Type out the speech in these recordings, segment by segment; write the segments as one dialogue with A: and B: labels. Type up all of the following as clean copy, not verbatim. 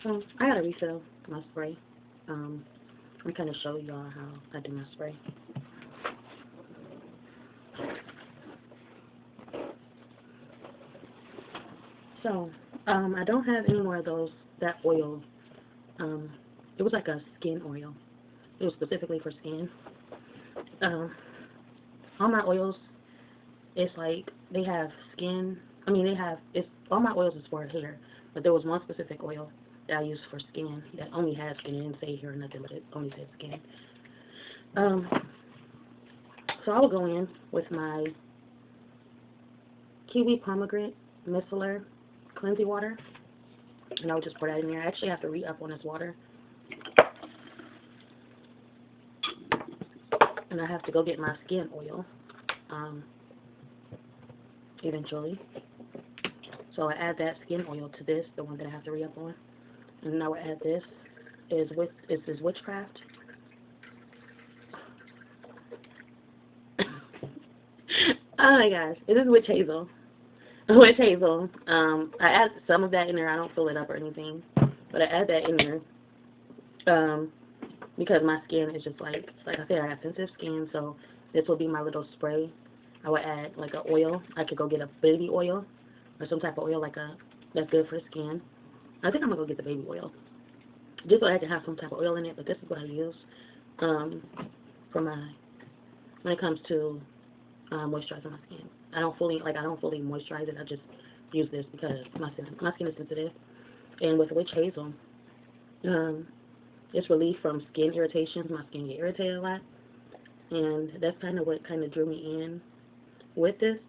A: So I gotta refill my spray. I'm kind of show y'all how I do my spray. So I don't have any more of that oil. It was like a skin oil. It was specifically for skin. Um, all my oils, it's like they have skin. I mean, it's all my oils is for hair, but there was one specific oil that I used for skin that only had skin. It didn't say hair or nothing, but it only said skin. Um, so I will go in with my kiwi pomegranate micellar cleansing water, and I will just pour that in there. I actually have to re-up on this water, and I have to go get my skin oil eventually. So I add that skin oil to this, the one that I have to re-up on, and now I add this. Is this witchcraft? Oh my gosh, it is witch hazel. Witch hazel. I add some of that in there. I don't fill it up or anything, but I add that in there because my skin is just like I said, I have sensitive skin, so this will be my little spray. I would add like an oil. I could go get a baby oil or some type of oil that's good for the skin. I think I'm gonna go get the baby oil just so I can have some type of oil in it. But this is what I use for when it comes to moisturizing my skin. I don't fully moisturize it. I just use this because my skin is sensitive. And with witch hazel, it's relief from skin irritations. My skin get irritated a lot, and that's kind of what drew me in with this.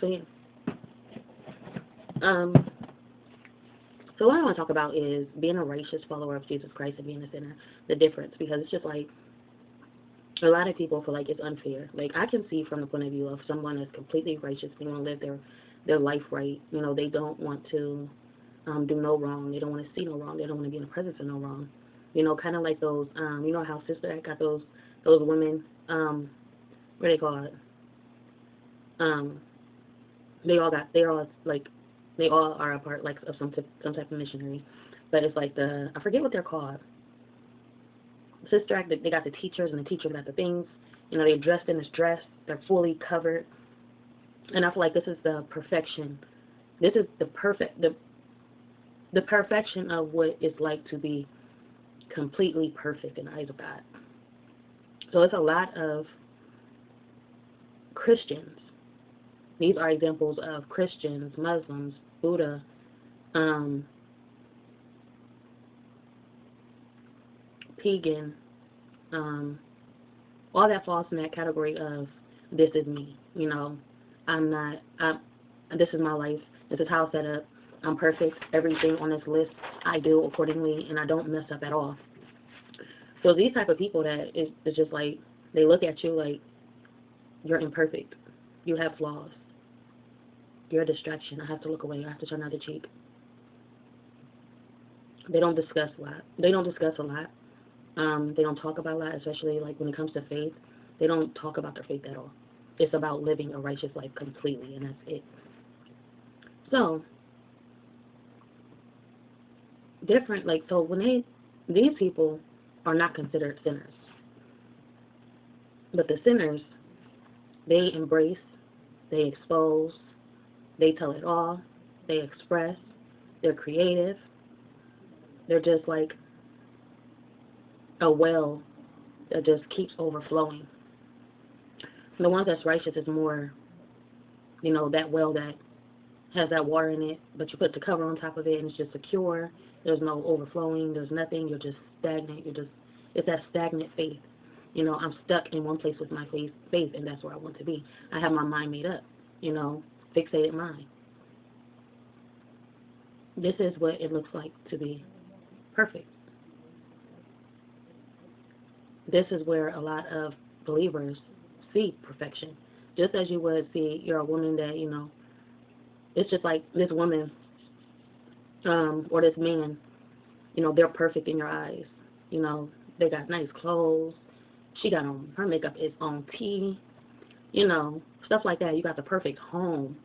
A: So yeah. So what I want to talk about is being a righteous follower of Jesus Christ and being a sinner. The difference, because it's just like a lot of people feel like it's unfair. Like, I can see from the point of view of someone that's completely righteous, they want to live their life right. You know, they don't want to do no wrong. They don't want to see no wrong. They don't want to be in the presence of no wrong. You know, kind of like those, you know how Sister Act got those women, what are they called? They all are a part like of some type of missionary, but it's like I forget what they're called. Sister Act, they got the teachers, and the teachers got the things. You know, they're dressed in this dress. They're fully covered, and I feel like this is the perfection. This is the perfection of what it's like to be completely perfect in the eyes of God. So it's a lot of Christians. These are examples of Christians, Muslims, Buddha, pagan, all that falls in that category of this is me. You know, this is my life. This is how it's set up. I'm perfect. Everything on this list I do accordingly, and I don't mess up at all. So these type of people that it's just like, they look at you like you're imperfect. You have flaws. You're a distraction. I have to look away. I have to turn the other cheek. They don't discuss a lot. They don't talk about a lot, especially like when it comes to faith. They don't talk about their faith at all. It's about living a righteous life completely, and that's it. So when these people are not considered sinners, but the sinners, they embrace, they expose, they tell it all, they express, they're creative, they're just like a well that just keeps overflowing. The ones that's righteous is more, you know, that well that has that water in it, but you put the cover on top of it and it's just secure. There's no overflowing, there's nothing, you're just stagnant, it's that stagnant faith. You know, I'm stuck in one place with my faith, and that's where I want to be. I have my mind made up, you know, fixated mind. This is what it looks like to be perfect. This is where a lot of believers see perfection. Just as you would see, you're a woman that, you know, it's just like this woman or this man, you know, they're perfect in your eyes. You know, they got nice clothes. She got on, her makeup is on T, you know, stuff like that. You got the perfect home.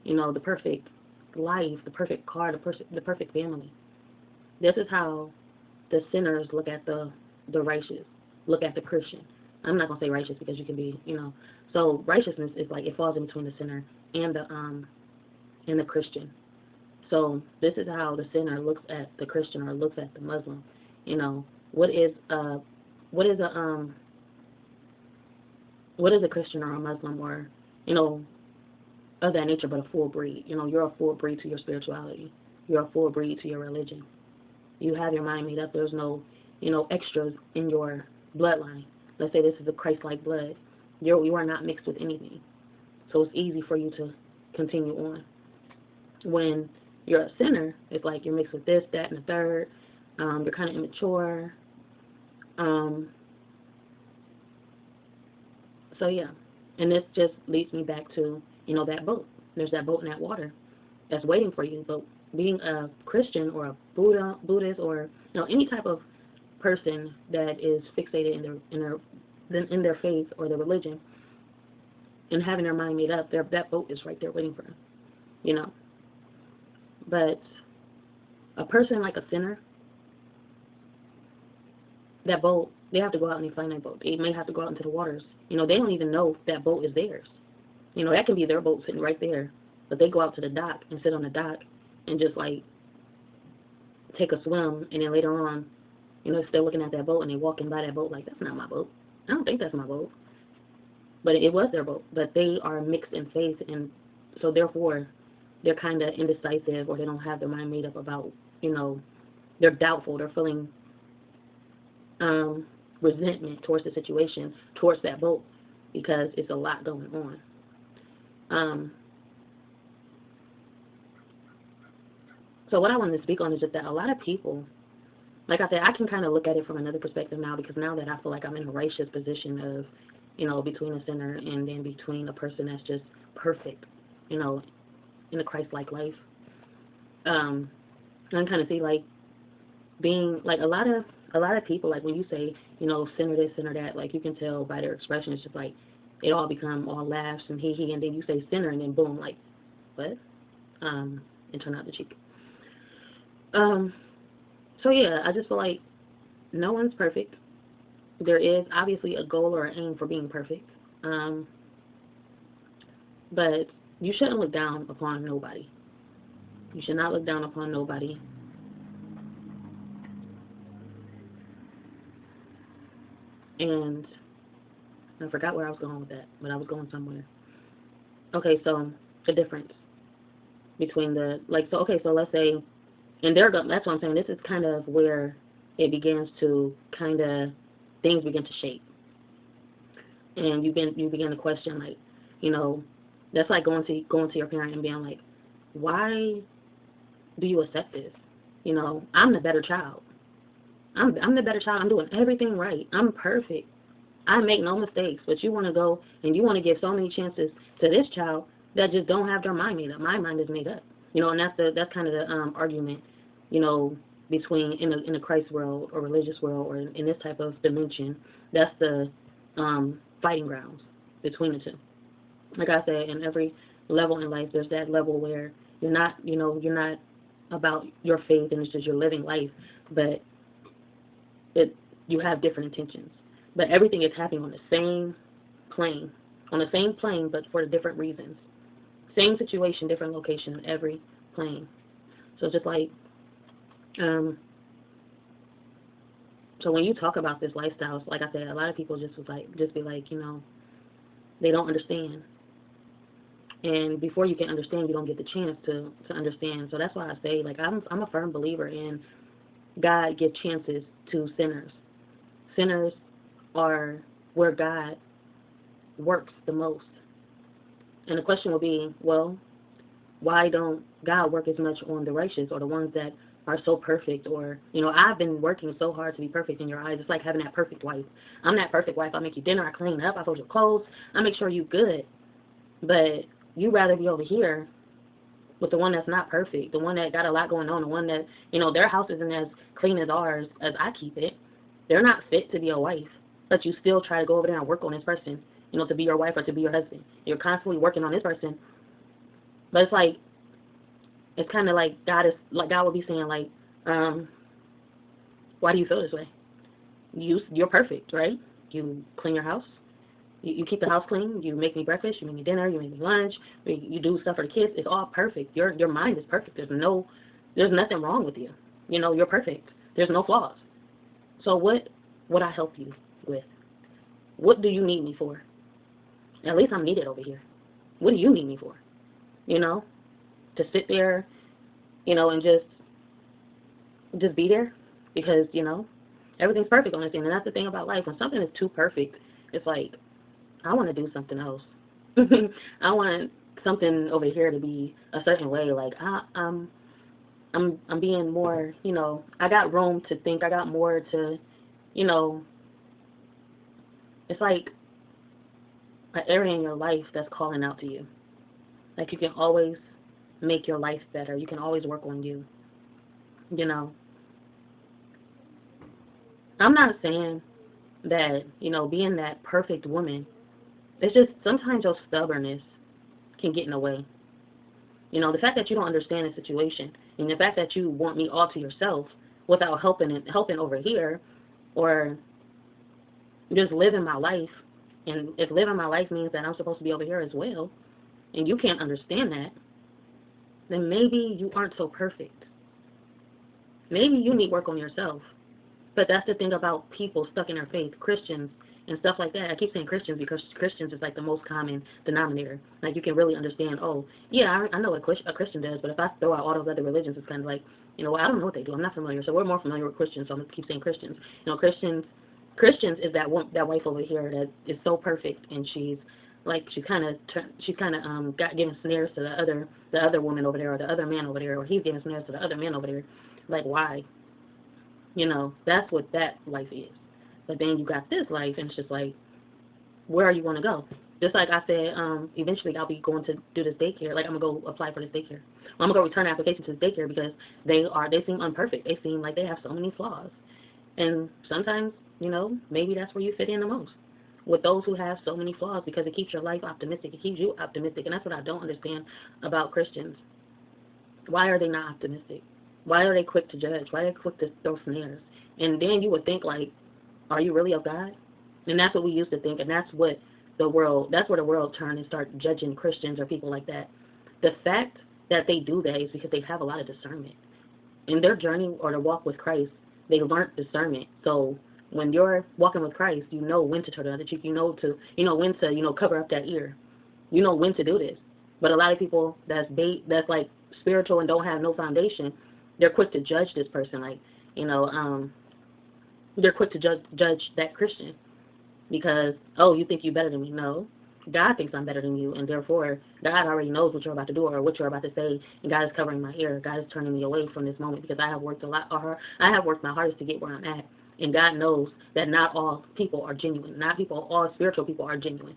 A: you know, the perfect life, the perfect car, the perfect family. This is how the sinners look at the righteous, look at the Christian. I'm not gonna say righteous because you can be, you know. So righteousness is like it falls in between the sinner and the Christian. So this is how the sinner looks at the Christian or looks at the Muslim. You know, what is a Christian or a Muslim or, you know, of that nature, but a full breed. You know, you're a full breed to your spirituality. You're a full breed to your religion. You have your mind made up. There's no, you know, extras in your bloodline. Let's say this is a Christ-like blood. You are not mixed with anything. So it's easy for you to continue on. When you're a sinner, it's like you're mixed with this, that, and the third. You're kind of immature. So yeah, and this just leads me back to, you know, that boat. There's that boat in that water that's waiting for you. But being a Christian or a Buddhist or, you know, any type of person that is fixated in their faith or their religion and having their mind made up, that boat is right there waiting for them, you know. But a person like a sinner, that boat, they have to go out and they find that boat. They may have to go out into the waters. You know, they don't even know that boat is theirs. You know, that can be their boat sitting right there. But they go out to the dock and sit on the dock and just, like, take a swim. And then later on, you know, if they're looking at that boat and they're walking by that boat like, that's not my boat. I don't think that's my boat. But it was their boat. But they are mixed in faith. And so, therefore, they're kind of indecisive or they don't have their mind made up about, you know, they're doubtful. They're feeling resentment towards the situation, towards that boat, because it's a lot going on. So what I wanted to speak on is just that a lot of people, like I said, I can kind of look at it from another perspective now, because now that I feel like I'm in a righteous position of, you know, between a sinner and then between a person that's just perfect, you know, in a Christ-like life. I can kind of see, like, being, like, a lot of people, like, when you say, you know, sinner this, sinner that, like, you can tell by their expression, it's just like, it all become all laughs and he, and then you say sinner, and then boom, like, what? And turn out the cheek. So yeah, I just feel like no one's perfect. There is obviously a goal or an aim for being perfect. But you shouldn't look down upon nobody. You should not look down upon nobody. And I forgot where I was going with that, but I was going somewhere. Okay, so the difference between the, like, so, okay, so let's say, and that's what I'm saying, this is kind of where it begins to kind of, things begin to shape. And you begin to question, like, you know, that's like going to your parent and being like, why do you accept this? You know, I'm the better child. I'm the better child. I'm doing everything right. I'm perfect. I make no mistakes. But you want to go and you want to give so many chances to this child that just don't have their mind made up. My mind is made up. You know, and that's kind of the argument, you know, between in the Christ world or religious world or in this type of dimension. That's the fighting grounds between the two. Like I said, in every level in life, there's that level where you're not about your faith and it's just you're living life, but you have different intentions. But everything is happening on the same plane, but for different reasons. Same situation, different location, every plane. So it's just like, so when you talk about this lifestyle, like I said, a lot of people just be like, you know, they don't understand. And before you can understand, you don't get the chance to understand. So that's why I say, like, I'm a firm believer in God gives chances to sinners. Sinners are where God works the most. And the question will be, well, why don't God work as much on the righteous or the ones that are so perfect? Or, you know, I've been working so hard to be perfect in your eyes. It's like having that perfect wife. I'm that perfect wife. I make you dinner. I clean up. I fold your clothes. I make sure you're good. But you rather be over here with the one that's not perfect, the one that got a lot going on, the one that, you know, their house isn't as clean as ours, as I keep it. They're not fit to be a wife, but you still try to go over there and work on this person, you know, to be your wife or to be your husband. You're constantly working on this person But it's like, it's kind of like God would be saying like, why do you feel this way? You're perfect, right? You clean your house. You keep the house clean. You make me breakfast. You make me dinner. You make me lunch. You do stuff for the kids. It's all perfect. Your mind is perfect. There's nothing wrong with you. You know, you're perfect. There's no flaws. So what would I help you with? What do you need me for? At least I'm needed over here. What do you need me for? You know, to sit there, you know, and just be there, because, you know, everything's perfect on this end. And that's the thing about life. When something is too perfect, it's like, I want to do something else. I want something over here to be a certain way. Like, I'm being more, you know, I got room to think. I got more to, you know, it's like an area in your life that's calling out to you. Like, you can always make your life better. You can always work on you. You know, I'm not saying that, you know, being that perfect woman, it's just sometimes your stubbornness can get in the way. You know, the fact that you don't understand the situation, and the fact that you want me all to yourself without helping over here, or just living my life. And if living my life means that I'm supposed to be over here as well, and you can't understand that, then maybe you aren't so perfect. Maybe you need work on yourself. But that's the thing about people stuck in their faith, Christians and stuff like that. I keep saying Christians because Christians is like the most common denominator. Like, you can really understand, oh, yeah, I know what a Christian does, but if I throw out all those other religions, it's kind of like, you know, I don't know what they do. I'm not familiar. So we're more familiar with Christians, so I'm going to keep saying Christians. You know, Christians is that wife over here that is so perfect, and she's kind of got giving snares to the other woman over there, or the other man over there, or he's giving snares to the other man over there. Like, why? You know, that's what that life is. But then you got this life, and it's just like, where are you going to go? Just like I said, eventually I'll be going to do this daycare. Like, I'm going to go apply for this daycare. Well, I'm going to go return an application to this daycare because they seem imperfect. They seem like they have so many flaws. And sometimes, you know, maybe that's where you fit in the most, with those who have so many flaws, because it keeps your life optimistic. It keeps you optimistic. And that's what I don't understand about Christians. Why are they not optimistic? Why are they quick to judge? Why are they quick to throw snares? And then you would think, like, are you really of God? And that's what we used to think, and that's where the world turned and start judging Christians or people like that. The fact that they do that is because they have a lot of discernment. In their journey or their walk with Christ, they learned discernment. So when you're walking with Christ, you know when to turn the other cheek. You know when to cover up that ear. You know when to do this. But a lot of people that's like spiritual and don't have no foundation, they're quick to judge this person. Like, you know, they're quick to judge that Christian because, oh, you think you're better than me. No, God thinks I'm better than you, and therefore God already knows what you're about to do or what you're about to say, and God is covering my ear. God is turning me away from this moment because I have worked my hardest to get where I'm at, and God knows that not all people are genuine. All spiritual people are genuine.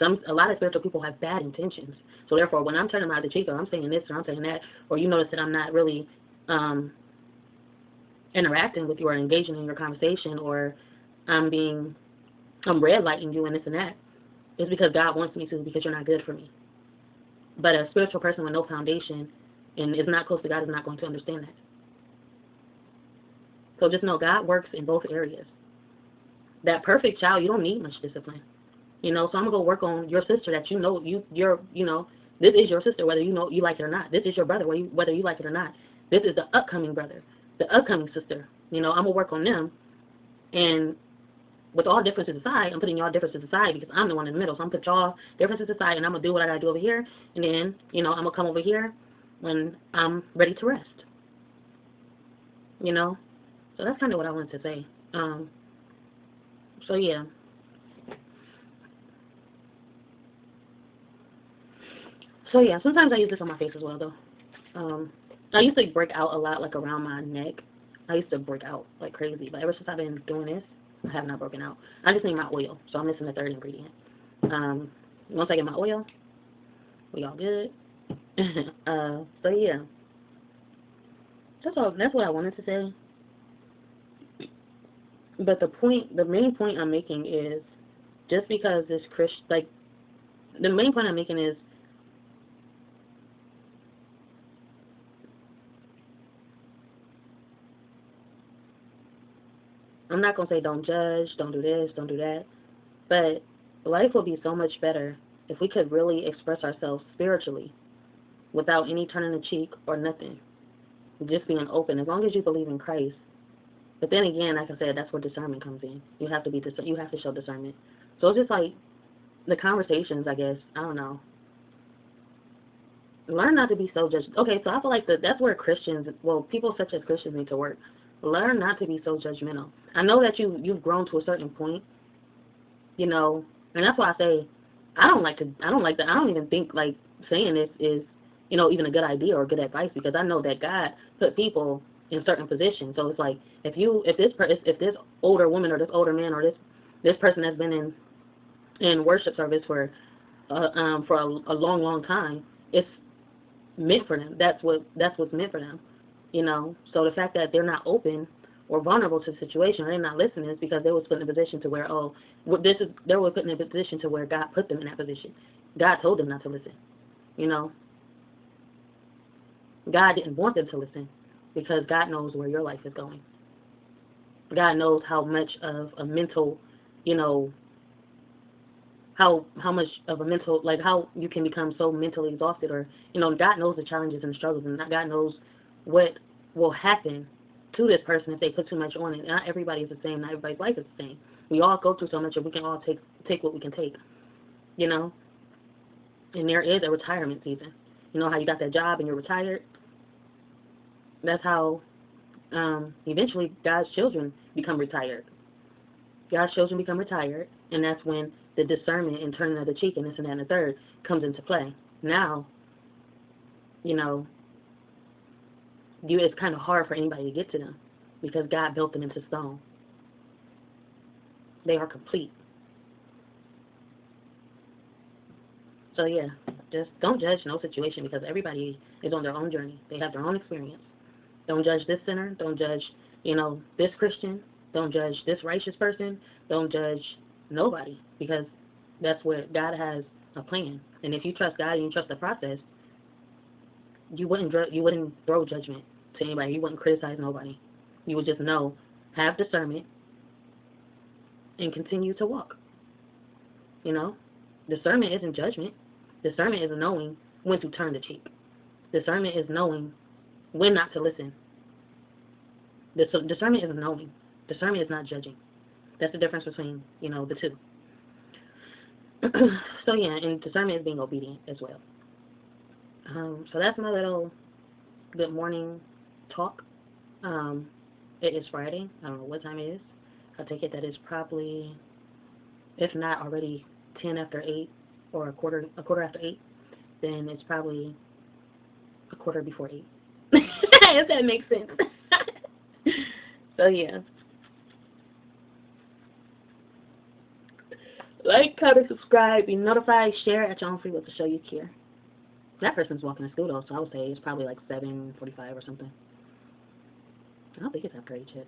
A: A lot of spiritual people have bad intentions. So therefore, when I'm turning my other cheek, or I'm saying this or I'm saying that, or you notice that I'm not really interacting with you or engaging in your conversation, or I'm red lighting you and this and that, it's because God wants me to, because you're not good for me. But a spiritual person with no foundation and is not close to God is not going to understand that. So just know God works in both areas. That perfect child, you don't need much discipline. You know, so I'm going to go work on your sister that this is your sister, whether you like it or not. This is your brother, whether you like it or not. This is the upcoming brother, the upcoming sister. You know, I'm going to work on them. And with all differences aside, I'm putting y'all differences aside because I'm the one in the middle. So I'm going to put y'all differences aside, and I'm going to do what I got to do over here. And then, I'm going to come over here when I'm ready to rest. You know? So that's kind of what I wanted to say. So, yeah. So, yeah, sometimes I use this on my face as well, though. I used to break out a lot, like, around my neck. I used to break out like crazy. But ever since I've been doing this, I have not broken out. I just need my oil, so I'm missing the third ingredient. Once I get my oil, we all good. So, yeah. That's what I wanted to say. But the main point I'm making is, just because this the main point I'm making is, I'm not going to say don't judge, don't do this, don't do that. But life would be so much better if we could really express ourselves spiritually without any turning the cheek or nothing. Just being open, as long as you believe in Christ. But then again, like I said, that's where discernment comes in. You have to show discernment. So it's just like the conversations, I guess. I don't know. Learn not to be so judgmental. Okay, so I feel like that's where Christians, well, people such as Christians need to work. Learn not to be so judgmental. I know that you've grown to a certain point, you know, and that's why I say I don't even think like saying this is, you know, even a good idea or good advice, because I know that God put people in certain positions. So it's like if this older woman or this older man or this person has been in worship service for a long time, it's meant for them. That's what's meant for them, you know. So the fact that they're not open or vulnerable to the situation, or they're not listening, is because they was put in a position to where they were put in a position to where God put them in that position. God told them not to listen, you know. God didn't want them to listen because God knows where your life is going. God knows how much of a mental, you know, how much of a mental, like how you can become so mentally exhausted, or, you know, God knows the challenges and struggles, and God knows what will happen to this person if they put too much on it. Not everybody is the same. Not everybody's life is the same. We all go through so much, and we can all take what we can take, you know. And there is a retirement season. You know how you got that job and you're retired? That's how eventually God's children become retired. God's children become retired, and that's when the discernment and turning of the cheek and this and that and the third comes into play. Now, you know, it's kind of hard for anybody to get to them because God built them into stone. They are complete. So yeah, just don't judge no situation, because everybody is on their own journey. They have their own experience. Don't judge this sinner. Don't judge, you know, this Christian. Don't judge this righteous person. Don't judge nobody, because that's where God has a plan. And if you trust God and you trust the process, you wouldn't throw judgment to anybody. You wouldn't criticize nobody. You would just know, have discernment, and continue to walk. You know, discernment isn't judgment. Discernment is knowing when to turn the cheek. Discernment is knowing when not to listen. Discernment is knowing. Discernment is not judging. That's the difference between, you know, the two. So yeah, and discernment is being obedient as well. So that's my little good morning talk. It is Friday. I don't know what time it is. I take it that it's probably, if not already 10 after 8 or a quarter after 8, then it's probably a quarter before 8. If that makes sense. So yeah. Like, comment, subscribe, be notified, share at your own free will to show you care. That person's walking to school though, so I would say it's probably like 7:45 or something. I don't think it's after 8 yet.